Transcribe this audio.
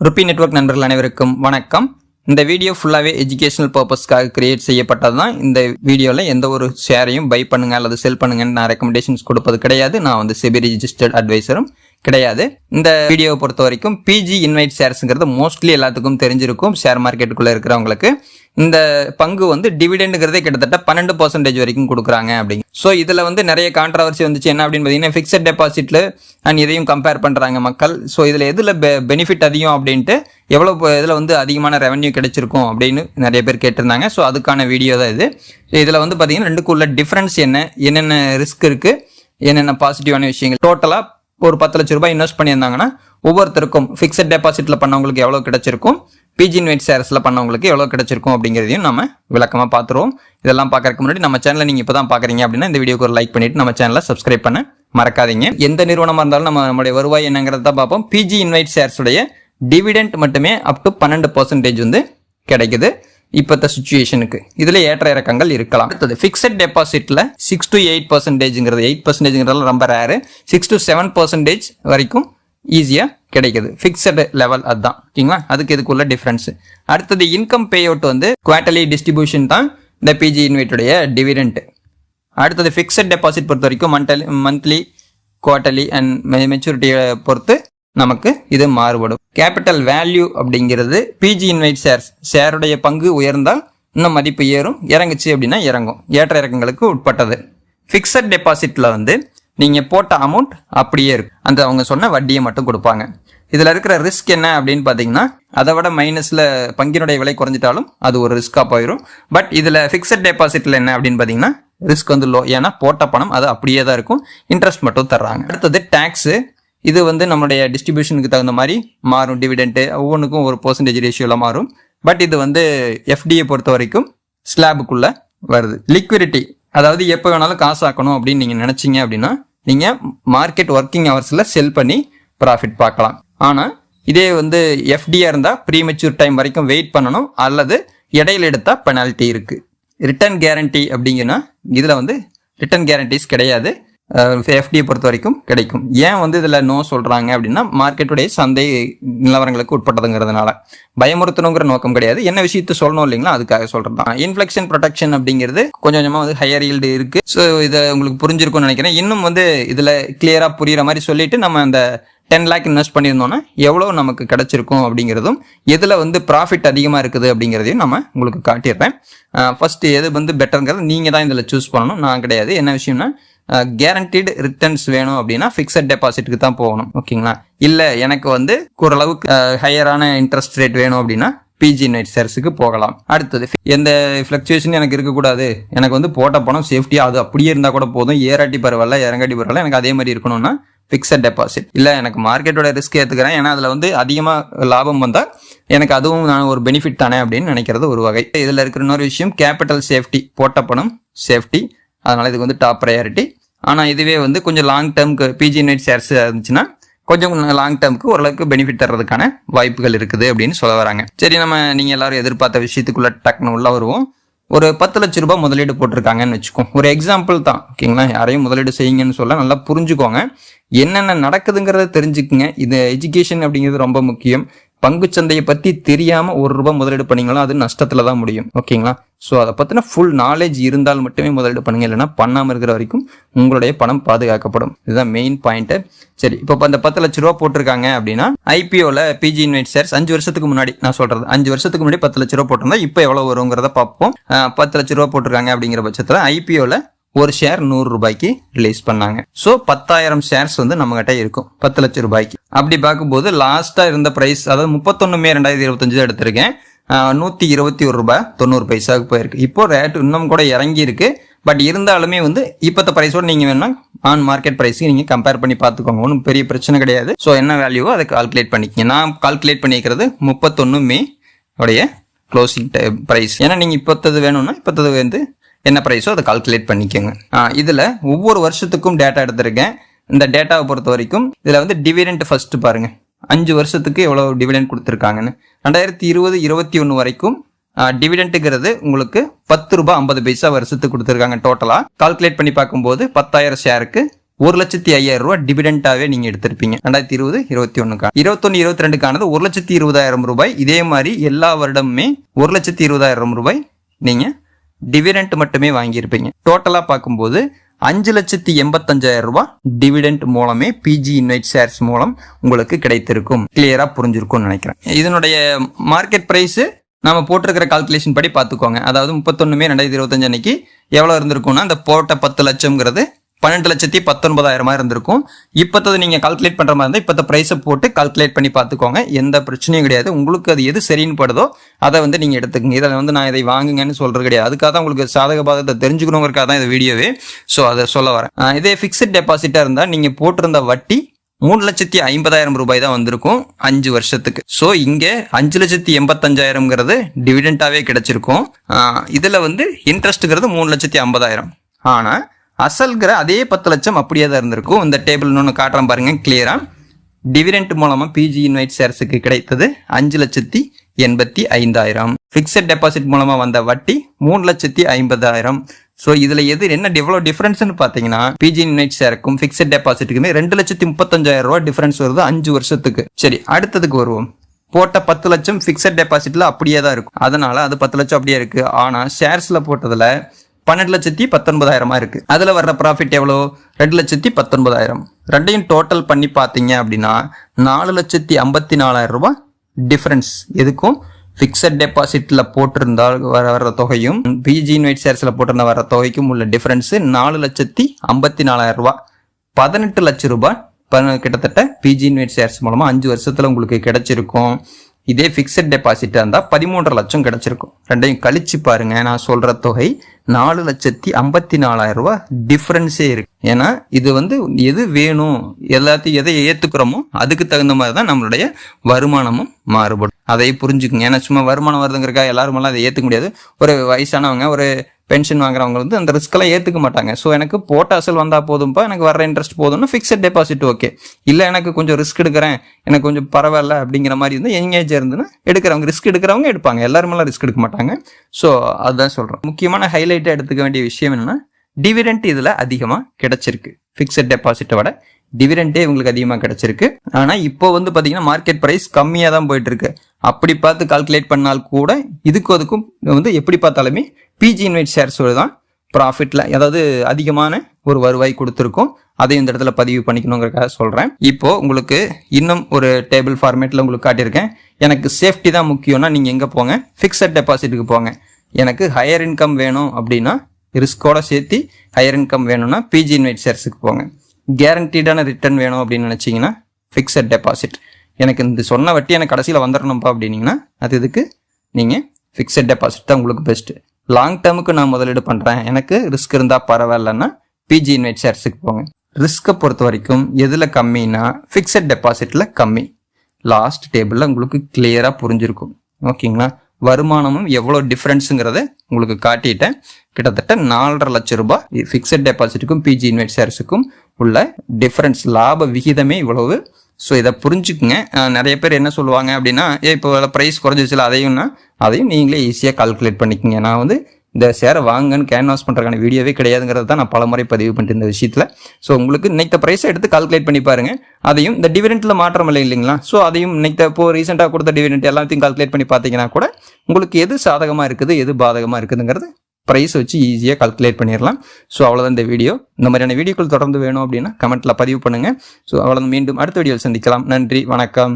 Rupee network நண்பர்கள் அனைவருக்கும் வணக்கம். இந்த வீடியோ ஃபுல்லாகவே எஜுகேஷனல் பர்பஸ்க்காக கிரியேட் செய்யப்பட்டது தான். இந்த வீடியோவில் எந்த ஒரு ஷேரையும் பை பண்ணுங்க அல்லது செல் பண்ணுங்கன்னு நான் ரெக்கமெண்டேஷன்ஸ் கொடுப்பது கிடையாது. நான் வந்து செபி ரிஜிஸ்டர்ட் அட்வைசரும் கிடையாது. இந்த வீடியோவை பொறுத்த வரைக்கும் பிஜி இன்வைட் ஷேர்ஸுங்கிறது மோஸ்ட்லி எல்லாத்துக்கும் தெரிஞ்சிருக்கும். ஷேர் மார்க்கெட்டுக்குள்ளே இருக்கிறவங்களுக்கு இந்த பங்கு வந்து டிவிடெண்டுங்கிறதே கிட்டத்தட்ட 12% வரைக்கும் கொடுக்குறாங்க அப்படிங்க. ஸோ இதில் வந்து நிறைய கான்ட்ரவர்சி வந்துச்சு. என்ன அப்படின்னு பார்த்தீங்கன்னா, ஃபிக்ஸட் டெபாசிட்டில் அண்ட் இதையும் கம்பேர் பண்ணுறாங்க மக்கள். ஸோ இதில் எதில் பெனிஃபிட் அதிகம் அப்படின்ட்டு, எவ்வளோ இதில் வந்து அதிகமான ரெவன்யூ கிடைச்சிருக்கும் அப்படின்னு நிறைய பேர் கேட்டிருந்தாங்க. ஸோ அதுக்கான வீடியோ தான் இது. இதில் வந்து பார்த்தீங்கன்னா ரெண்டுக்குள்ள டிஃப்ரென்ஸ் என்னென்ன ரிஸ்க் இருக்குது, என்னென்ன பாசிட்டிவான விஷயங்கள், டோட்டலாக ஒரு 10 லட்ச ரூபாய் இன்வெஸ்ட் பண்ணியிருந்தாங்கன்னா ஒவ்வொருத்தருக்கும் ஃபிக்ஸட் டெபாசிட்டில் பண்ணவங்களுக்கு எவ்வளோ கிடைச்சிருக்கும், பிஜி இன்வைட் ஷேர்ஸில் பண்ணவங்களுக்கு எவ்வளோ கிடைச்சிருக்கும் அப்படிங்கிறதையும் நம்ம விளக்கமாக பார்த்துருவோம். இதெல்லாம் பார்க்கறதுக்கு முன்னாடி நம்ம சேனலை நீங்கள் இப்போ தான் பார்க்குறீங்க அப்படின்னா இந்த வீடியோக்கு ஒரு லைக் பண்ணிவிட்டு நம்ம சேனலை சப்ஸ்கிரைப் பண்ண மறக்காதீங்க. எந்த நிறுவனமாக இருந்தாலும் நம்மளுடைய வருவாய் என்னங்கிறத தான் பார்ப்போம். பிஜி இன்வைட் ஷேர்ஸுடைய டிவிடெண்ட் மட்டுமே அப் டு 12% வந்து கிடைக்குது இப்போத்த சுச்சுவேஷனுக்கு. இதில் ஏற்ற இறக்கங்கள் இருக்கலாம். அடுத்தது ஃபிக்ஸட் டெபாசிட்டில் 6 to 8%ங்கிறது 8%ங்கிறதுலாம் ரொம்ப ரேரு. 6 to 7% வரைக்கும் ஈஸியாக கிடைக்குது. ஃபிக்ஸட் லெவல் அதுதான், ஓகேங்களா? அதுக்கு இதுக்குள்ள டிஃப்ரென்ஸ். அடுத்தது இன்கம் பே அவுட் வந்து குவார்ட்டர்லி டிஸ்ட்ரிபியூஷன் தான் இந்த பிஜி இன்வைட்டுடைய டிவிடெண்ட். அடுத்தது ஃபிக்ஸட் டெபாசிட் பொறுத்த வரைக்கும் மந்த்லி குவார்ட்டர்லி அண்ட் மெச்சூரிட்டியை பொறுத்து நமக்கு இது மாறுபடும். கேபிட்டல் வேல்யூ அப்படிங்கிறது பிஜி இன்வைட் ஷேருடைய பங்கு உயர்ந்தால் இன்னும் மதிப்பு ஏறும், இறங்குச்சு அப்படின்னா இறங்கும். ஏற்ற இறக்கங்களுக்கு உட்பட்டது. ஃபிக்ஸட் டெபாசிட்டில் வந்து நீங்கள் போட்ட அமௌண்ட் அப்படியே இருக்கும். அந்த அவங்க சொன்ன வட்டியை மட்டும் கொடுப்பாங்க. இதில் இருக்கிற ரிஸ்க் என்ன அப்படின்னு பார்த்தீங்கன்னா, அதை விட மைனஸில் பங்கினுடைய விலை குறைஞ்சிட்டாலும் அது ஒரு ரிஸ்க்காக போயிடும். பட் இதில் ஃபிக்ஸட் டெபாசிட்டில் என்ன அப்படின்னு பார்த்தீங்கன்னா ரிஸ்க் வந்து லோ. ஏன்னா போட்ட பணம் அது அப்படியே தான் இருக்கும், இன்ட்ரெஸ்ட் மட்டும் தர்றாங்க. அடுத்தது டேக்ஸு. இது வந்து நம்மளுடைய டிஸ்ட்ரிபியூஷனுக்கு தகுந்த மாதிரி மாறும். டிவிடெண்ட்டு ஒவ்வொன்றுக்கும் ஒரு % ரேஷியோவில் மாறும். பட் இது வந்து எஃப்டியை பொறுத்த வரைக்கும் ஸ்லாபுக்குள்ளே வருது. லிக்விடிட்டி, அதாவது எப்போ வேணாலும் காசு ஆக்கணும் அப்படின்னு நீங்கள் நினச்சிங்க அப்படின்னா நீங்கள் மார்க்கெட் ஒர்க்கிங் ஹவர்ஸில் செல் பண்ணி ப்ராஃபிட் பார்க்கலாம். ஆனால் இதே வந்து எஃப்டியாக இருந்தால் ப்ரீமெச்சூர் டைம் வரைக்கும் வெயிட் பண்ணணும், அல்லது இடையில எடுத்தால் பெனால்ட்டி இருக்குது. ரிட்டர்ன் கேரண்டி அப்படிங்கன்னா இதில் வந்து ரிட்டர்ன் கேரண்டிஸ் கிடையாது. எஃப்டியை பொறுத்த வரைக்கும் கிடைக்கும். ஏன் வந்து இதில் நோ சொல்கிறாங்க அப்படின்னா, மார்க்கெட்டுடைய சந்தை நிலவரங்களுக்கு உட்பட்டதுங்கிறதுனால. பயமுறுத்தணுங்கிற நோக்கம் கிடையாது, என்ன விஷயத்த சொல்லணும் இல்லைங்களா, அதுக்காக சொல்கிறது தான். இன்ஃப்ளெக்ஷன் ப்ரொடெக்ஷன் அப்படிங்கிறது கொஞ்சம் கொஞ்சமாக வந்து ஹையர் ஈல்டு இருக்குது. ஸோ இதை உங்களுக்கு புரிஞ்சிருக்கும்னு நினைக்கிறேன். இன்னும் வந்து இதில் கிளியராக புரிகிற மாதிரி சொல்லிட்டு நம்ம அந்த 10 lakh இன்வெஸ்ட் பண்ணியிருந்தோன்னா எவ்வளோ நமக்கு கிடைச்சிருக்கும் அப்படிங்கிறதும், எதில் வந்து ப்ராஃபிட் அதிகமாக இருக்குது அப்படிங்கிறதையும் நம்ம உங்களுக்கு காட்டிடுறேன். ஃபர்ஸ்ட் எது வந்து பெட்டருங்கிறது நீங்கள் தான் இதில் சூஸ் பண்ணணும், நான் கிடையாது. என்ன விஷயம்னா, கேரண்டீடு ரிட்டர்ன்ஸ் வேணும் அப்படின்னா ஃபிக்ஸட் டெபாசிட்டுக்கு தான் போகணும், ஓகேங்களா? இல்லை எனக்கு வந்து ஓரளவுக்கு ஹையரான இன்ட்ரெஸ்ட் ரேட் வேணும் அப்படின்னா பிஜி இன்வைட் ஷேர்ஸுக்கு போகலாம். அடுத்தது எந்த ஃப்ளக்சுவேஷன் எனக்கு இருக்கக்கூடாது, எனக்கு வந்து போட்ட பணம் சேஃப்டியாக அது அப்படியே இருந்தால் கூட போதும், ஏறாட்டி பரவாயில்ல இறங்காட்டி பரவாயில்ல, எனக்கு அதே மாதிரி இருக்கணும்னா ஃபிக்ஸட் டெபாசிட். இல்லை எனக்கு மார்க்கெட்டோட ரிஸ்க் ஏற்றுக்கிறேன், ஏன்னா அதில் வந்து அதிகமாக லாபம் வந்தால் எனக்கு அதுவும் நான் ஒரு பெனிஃபிட் தானே அப்படின்னு நினைக்கிறது ஒரு வகை. இதில் இருக்கிற இன்னொரு விஷயம் கேபிட்டல் சேஃப்டி, போட்ட பணம் சேஃப்டி, அதனால் இதுக்கு வந்து டாப் ப்ரையாரிட்டி. ஆனால் இதுவே வந்து கொஞ்சம் லாங் டேர்முக்கு பிஜி இன்வைட் ஷேர்ஸ் இருந்துச்சுன்னா கொஞ்சம் லாங் டேர்முக்கு ஓரளவுக்கு பெனிஃபிட் தர்றதுக்கான வாய்ப்புகள் இருக்குது அப்படின்னு சொல்ல வராங்க. சரி, நீங்கள் எல்லாரும் எதிர்பார்த்த விஷயத்துக்குள்ள டக்குன்னு உள்ள வருவோம். ஒரு 10 லட்ச ரூபாய் முதலீடு போட்டிருக்காங்கன்னு வச்சுக்கோம். ஒரு எக்ஸாம்பிள் தான், ஓகேங்களா? யாரையும் முதலீடு செய்யுங்கன்னு சொல்ல, நல்லா புரிஞ்சுக்கோங்க, என்னென்ன நடக்குதுங்கிறத தெரிஞ்சுக்குங்க. இது எஜுகேஷன் அப்படிங்கிறது ரொம்ப முக்கியம். பங்குச்சந்தையை பற்றி தெரியாமல் ₹1 முதலீடு பண்ணிங்களோ அது நஷ்டத்தில் தான் முடியும், ஓகேங்களா? ஸோ அதை பற்றின ஃபுல் நாலேஜ் இருந்தால் மட்டுமே முதலீடு பண்ணுங்க, இல்லைன்னா பண்ணாமல் இருக்கிற வரைக்கும் உங்களுடைய பணம் பாதுகாக்கப்படும். இதுதான் மெயின் பாயிண்ட்டு. சரி, இப்போ அந்த 10 லட்ச ரூபா போட்டிருக்காங்க அப்படின்னா, ஐபிஓவில் பிஜி இன்வைட் ஷேர்ஸ் 5 வருஷத்துக்கு முன்னாடி, நான் சொல்கிறது 5 வருஷத்துக்கு முன்னாடி 10 லட்ச ரூபா போட்டிருந்தா இப்போ எவ்வளோ வருங்கிறத பார்ப்போம். 10 லட்ச ரூபா போட்டிருக்காங்க அப்படிங்கிற பட்சத்தில் ஐபிஓவில் ஒரு ஷேர் ₹100 ரிலீஸ் பண்ணாங்க. ஸோ 10,000 ஷேர்ஸ் வந்து நம்ம கிட்ட இருக்கும் 10 லட்ச ரூபாய்க்கு. அப்படி பார்க்கும்போது லாஸ்டா இருந்த பிரைஸ், அதாவது 31 மே 2025 எடுத்திருக்கேன், ₹121.90 போயிருக்கு. இப்போ ரேட் இன்னும் கூட இறங்கி இருக்கு. பட் இருந்தாலுமே வந்து இப்போத்த பிரைஸோட நீங்க வேணா ஆன் மார்க்கெட் பிரைஸுக்கு நீங்க கம்பேர் பண்ணி பார்த்துக்கோங்க, ஒன்றும் பெரிய பிரச்சனை கிடையாது. ஸோ என்ன வேல்யூவோ அதை கால்குலேட் பண்ணிக்கங்க. நான் கால்குலேட் பண்ணிக்கிறது 31 மே உடைய க்ளோசிங் பிரைஸ். ஏன்னா நீங்க இப்போத்தது வேணும்னா இப்போத்தது வந்து என்ன ப்ரைஸோ அதை கால்குலேட் பண்ணிக்கோங்க. இதில் ஒவ்வொரு வருஷத்துக்கும் டேட்டா எடுத்திருக்கேன். இந்த டேட்டாவை பொறுத்த வரைக்கும் இதில் வந்து டிவிடெண்ட் ஃபர்ஸ்ட் பாருங்க, 5 வருஷத்துக்கு எவ்வளோ டிவிடெண்ட் கொடுத்துருக்காங்கன்னு. 2020-21 வரைக்கும் டிவிடெண்ட்டுங்கிறது உங்களுக்கு ₹10.50 வருஷத்துக்கு கொடுத்துருக்காங்க. டோட்டலாக கால்குலேட் பண்ணி பார்க்கும்போது 10,000 ஷேருக்கு 1,05,000 ரூபாய் டிவிடெண்டாவே நீங்க எடுத்திருப்பீங்க 2020, 21 21, 22 1,20,000 ரூபாய். இதே மாதிரி எல்லா வருடமுமே 1,20,000 ரூபாய் நீங்க டிவிடெண்ட் மட்டுமே வாங்கியிருப்பீங்க. டோட்டலா பார்க்கும்போது 5,85,000 ரூபாய் டிவிடெண்ட் மூலமே பிஜி இன்வைட் ஷேர்ஸ் மூலம் உங்களுக்கு கிடைத்திருக்கும். கிளியரா புரிஞ்சிருக்கும்னு நினைக்கிறேன். இதனுடைய மார்க்கெட் பிரைஸ் நாம போட்டிருக்கிற கால்குலேஷன் படி பார்த்துக்கோங்க. அதாவது 31/மே/2025 அன்னைக்கு எவ்வளவு இருந்திருக்கும்னா அந்த போட்ட 10 லட்சம்ங்கிறது 12,19,000 இருந்திருக்கும். இப்போது நீங்க கால்குலேட் பண்ற மாதிரி இருந்தால் இப்போத்த பிரைஸை போட்டு கால்குலேட் பண்ணி பார்த்துக்கோங்க. எந்த பிரச்சனையும் கிடையாது. உங்களுக்கு அது எது சரின்னு படுதோ அதை வந்து நீங்க எடுத்துக்கங்க. இதில் நான் இதை வாங்குங்கன்னு சொல்றது கிடையாது. அதுக்காக தான் உங்களுக்கு சாதக பாதகத்தை தெரிஞ்சுக்கணுங்கிறதுக்காக தான் இந்த வீடியோவே. ஸோ அதை சொல்ல வரேன். இதே ஃபிக்ஸட் டெபாசிட்டா இருந்தால் நீங்க போட்டிருந்த வட்டி 3,50,000 ரூபாய் தான் வந்திருக்கும் 5 வருஷத்துக்கு. ஸோ இங்க 5,85,000 டிவிடெண்டாவே கிடைச்சிருக்கும். இதுல வந்து இன்ட்ரெஸ்ட்ங்கிறது 3,50,000. ஆனா அசல்கிற அதே 10 லட்சம் அப்படியே தான் இருந்திருக்கும். இந்த டேபிள் இன்னொன்று காட்டுறேன் பாருங்க கிளியரா. டிவிடெண்ட் மூலமா பிஜி இன்வைட் ஷேர்ஸுக்கு கிடைத்தது 5,85,000. பிக்சட் டெபாசிட் மூலமா வந்த வட்டி 3,50,000. ஸோ இதுல என்ன எவ்வளவு டிஃபரன்ஸ்னு பாத்தீங்கன்னா பிஜி இன்வைட் ஷேருக்கும் பிக்சட் டெபாசிட்டுக்குமே 2,35,000 ரூபாய் டிஃபரன்ஸ் வருது 5 வருஷத்துக்கு. சரி, அடுத்ததுக்கு வருவோம். போட்ட 10 லட்சம் பிக்சட் டெபாசிட்ல அப்படியே தான் இருக்கும். அதனால அது 10 லட்சம் அப்படியே இருக்கு. ஆனா ஷேர்ஸ்ல போட்டதுல 12,19,000 இருக்கு. அதுல வர்ற ப்ராஃபிட் எவ்வளோ? 2,19,000. ரெண்டையும் டோட்டல் பண்ணி பார்த்தீங்க அப்படின்னா 4,54,000 ரூபாய் டிஃபரன்ஸ். எதுக்கும் பிக்சட் டெபாசிட்ல போட்டிருந்தால் வர்ற தொகையும் பிஜி இன்வைட் ஷேர்ஸ்ல போட்டிருந்த வர்ற தொகைக்கும் உள்ள டிஃபரன்ஸ் 4,54,000 ரூபாய். 18 லட்சம் ரூபாய் கிட்டத்தட்ட பிஜி இன்வைட் ஷேர்ஸ் மூலமா 5 வருஷத்துல உங்களுக்கு கிடைச்சிருக்கும். இதே பிக்சட் டெபாசிட்டா இருந்தா 13 லட்சம் கிடைச்சிருக்கும். ரெண்டையும் கழிச்சு பாருங்க. நான் சொல்ற தொகை 4,54,000 ரூபாய் டிஃபரன்ஸே இருக்கு. ஏன்னா இது வந்து எது வேணும் எல்லாத்தையும் எதை ஏத்துக்கிறோமோ அதுக்கு தகுந்த மாதிரி தான் நம்மளுடைய வருமானமும் மாறுபடும். அதை புரிஞ்சுக்குங்க. ஏன்னா சும்மா வருமானம் வருதுங்கிறக்கா எல்லாரும் எல்லாம் அதை ஏத்துக்க முடியாது. ஒரு வயசானவங்க, ஒரு பென்ஷன் வாங்குறவங்க வந்து அந்த ரிஸ்க் எல்லாம் ஏத்துக்க மாட்டாங்க. ஸோ எனக்கு போட்ட அசல் வந்தா போதும்பா, எனக்கு வர்ற இன்ட்ரெஸ்ட் போதும்னு பிக்சட் டெபாசிட் ஓகே. இல்ல எனக்கு கொஞ்சம் ரிஸ்க் எடுக்கிறேன், எனக்கு கொஞ்சம் பரவாயில்ல அப்படிங்கிற மாதிரி வந்து எங்கேஜ் இருந்துன்னா எடுக்கிறவங்க ரிஸ்க் எடுக்கிறவங்க எடுப்பாங்க. எல்லாருமெல்லாம் ரிஸ்க் எடுக்க மாட்டாங்க. ஸோ அதுதான் சொல்றேன். முக்கியமான ஹைலைட்டா எடுத்துக்க வேண்டிய விஷயம் என்னன்னா டிவிடெண்ட் இதுல அதிகமா கிடைச்சிருக்கு. பிக்சட் டெபாசிட்டை விட டிவிடெண்டே உங்களுக்கு அதிகமா கிடைச்சிருக்கு. ஆனா இப்போ வந்து பாத்தீங்கன்னா மார்க்கெட் பிரைஸ் கம்மியா தான் போயிட்டு இருக்கு. அப்படி பார்த்து கால்குலேட் பண்ணால் கூட இதுக்கும் அதுக்கும் வந்து எப்படி பார்த்தாலுமே பிஜி இன்வைட் ஷேர்ஸ் தான் ப்ராஃபிட்ல, அதாவது அதிகமான ஒரு வருவாய் கொடுத்துருக்கும். அதையும் இந்த இடத்துல பதிவு பண்ணிக்கணுங்கிறதுக்காக சொல்றேன். இப்போ உங்களுக்கு இன்னும் ஒரு டேபிள் ஃபார்மேட்ல உங்களுக்கு காட்டியிருக்கேன். எனக்கு சேஃப்டி தான் முக்கியம்னா நீங்க எங்க போங்க? பிக்சட் டெபாசிட்டுக்கு போங்க. எனக்கு ஹையர் இன்கம் வேணும் அப்படின்னா ரிஸ்கோட சேர்த்து ஹையர் இன்கம் வேணும்னா பிஜி இன்வைட் ஷேர்ஸுக்கு போங்க. கேரண்டீடான ரிட்டர்ன் வேணும் அப்படின்னு நினைச்சீங்கன்னா பிக்சட் டெபாசிட். எனக்கு இந்த சொன்ன வட்டி எனக்கு கடைசியில் வந்துடணும்ப்பா அப்படின்னீங்கன்னா அது இதுக்கு நீங்க பிக்சட் டெபாசிட் தான் உங்களுக்கு பெஸ்ட். லாங் டேர்முக்கு நான் முதலீடு பண்றேன், எனக்கு ரிஸ்க் இருந்தா பரவாயில்லன்னா பிஜி இன்வைட் ஷேர்ஸுக்கு போங்க. ரிஸ்கை பொறுத்த வரைக்கும் எதுல கம்மின்னா பிக்சட் டெபாசிட்ல கம்மி. லாஸ்ட் டேபிள்ல உங்களுக்கு கிளியரா புரிஞ்சிருக்கும். ஓகேங்களா? வருமானமும் எவ்வளோ டிஃபரன்ஸுங்கிறத உங்களுக்கு காட்டிட்டேன். கிட்டத்தட்ட 4,50,000 லட்சம் ரூபாய் பிக்சட் டெபாசிட்டுக்கும் பிஜி இன்வைட் ஷேர்ஸுக்கும் உள்ள டிஃபரன்ஸ், லாப விகிதமே இவ்வளவு. ஸோ இதை புரிஞ்சுக்குங்க. நிறைய பேர் என்ன சொல்லுவாங்க அப்படின்னா இப்போ ப்ரைஸ் குறைஞ்சிச்சுல அதையும் நீங்களே ஈஸியாக கால்குலேட் பண்ணிக்கோங்க. நான் வந்து இந்த ஷேரை வாங்கன்னு கேன்வாஸ் பண்ணுறதுக்கான வீடியோவே கிடையாதுங்கிறது தான் நான் பல முறை பதிவு பண்ணிட்டு இந்த விஷயத்தில். ஸோ உங்களுக்கு இன்னைக்கு ப்ரைஸை எடுத்து கால்குலேட் பண்ணி பாருங்க. அதையும் இந்த டிவிடெண்ட்ல மாற்றம் இல்லை இல்லைங்களா? ஸோ அதையும் இன்னைக்கு இப்போ ரீசெண்டாக கொடுத்த டிவிடெண்ட் எல்லாத்தையும் கால்குலேட் பண்ணி பார்த்தீங்கன்னா கூட உங்களுக்கு எது சாதகமாக இருக்குது எது பாதகமாக இருக்குதுங்கிறது ப்ரைஸ் வச்சு ஈஸியாக கால்குலேட் பண்ணிடலாம். ஸோ அவ்வளோதான் இந்த வீடியோ. இந்த மாதிரியான வீடியோக்கள் தொடர்ந்து வேணும் அப்படின்னா கமெண்ட்ல பதிவு பண்ணுங்க. ஸோ அவ்வளோதான். மீண்டும் அடுத்த வீடியோவில் சந்திக்கலாம். நன்றி, வணக்கம்.